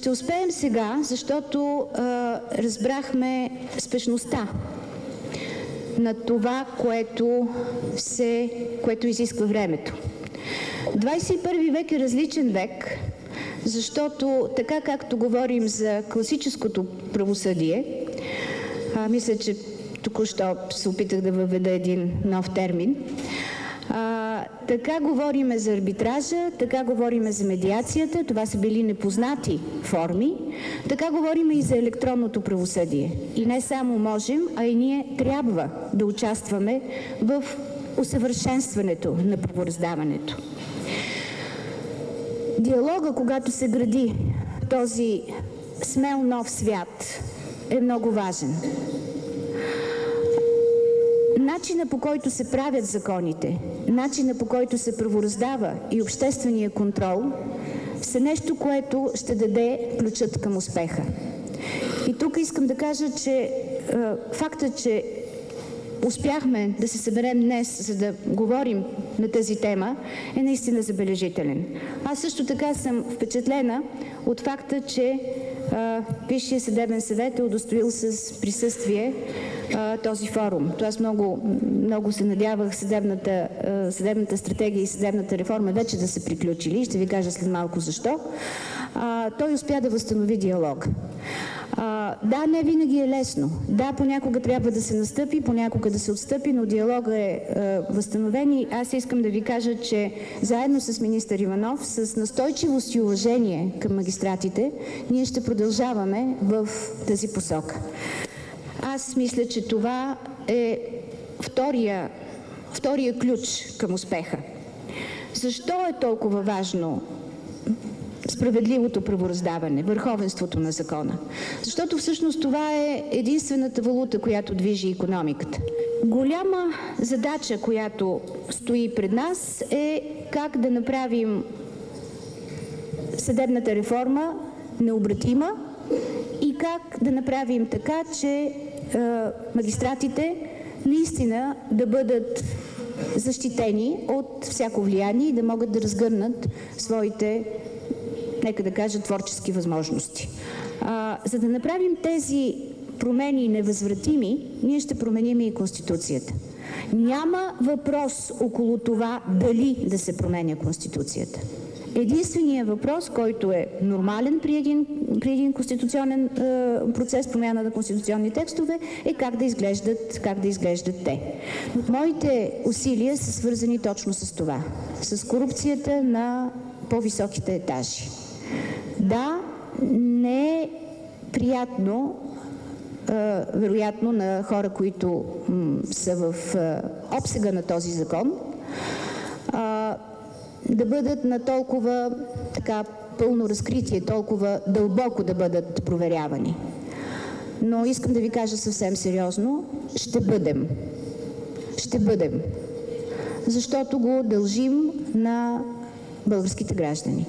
Ще успеем сега, защото разбрахме спешността на това, което изисква времето. 21 век е различен век, защото така както говорим за класическото правосъдие, мисля, че току-що се опитах да въведа един нов термин, така говориме за арбитража, така говориме за медиацията, това са били непознати форми, така говориме и за електронното правосъдие. И не само можем, а и ние трябва да участваме в усъвършенстването на правораздаването. Диалога, когато се гради този смел нов свят, е много важен. Начина, по който се правят законите, начина, по който се правораздава и обществения контрол са нещо, което ще даде ключът към успеха. И тук искам да кажа, че фактът, че успяхме да се съберем днес, за да говорим на тази тема, е наистина забележителен. Аз също така съм впечатлена от факта, че Висшия съдебен съвет е удостоил с присъствие този форум. Аз много се надявах съдебната стратегия и съдебната реформа вече да са приключили. Ще ви кажа след малко защо. Той успя да възстанови диалог. Да, не винаги е лесно. Да, понякога трябва да се настъпи, понякога да се отстъпи, но диалогът е възстановен и аз искам да ви кажа, че заедно с министър Иванов, с настойчивост и уважение към магистратите, ние ще продължаваме в тази посока. Аз мисля, че това е втория ключ към успеха. Защо е толкова важно справедливото правораздаване, върховенството на закона? Защото всъщност това е единствената валута, която движи икономиката. Голяма задача, която стои пред нас, е как да направим съдебната реформа необратима и как да направим така, че магистратите наистина да бъдат защитени от всяко влияние и да могат да разгърнат своите, нека да кажа, творчески възможности. За да направим тези промени невъзвратими, ние ще променим и Конституцията. Няма въпрос около това дали да се променя Конституцията. Единственият въпрос, който е нормален при един конституционен процес, промяна на конституционни текстове, е как да изглеждат те. Моите усилия са свързани точно с това, с корупцията на по-високите етажи. Да, не е приятно, вероятно, на хора, които са в обсега на този закон, да бъдат на толкова пълно разкритие, толкова дълбоко да бъдат проверявани. Но искам да ви кажа съвсем сериозно, ще бъдем. Ще бъдем. Защото го дължим на българските граждани.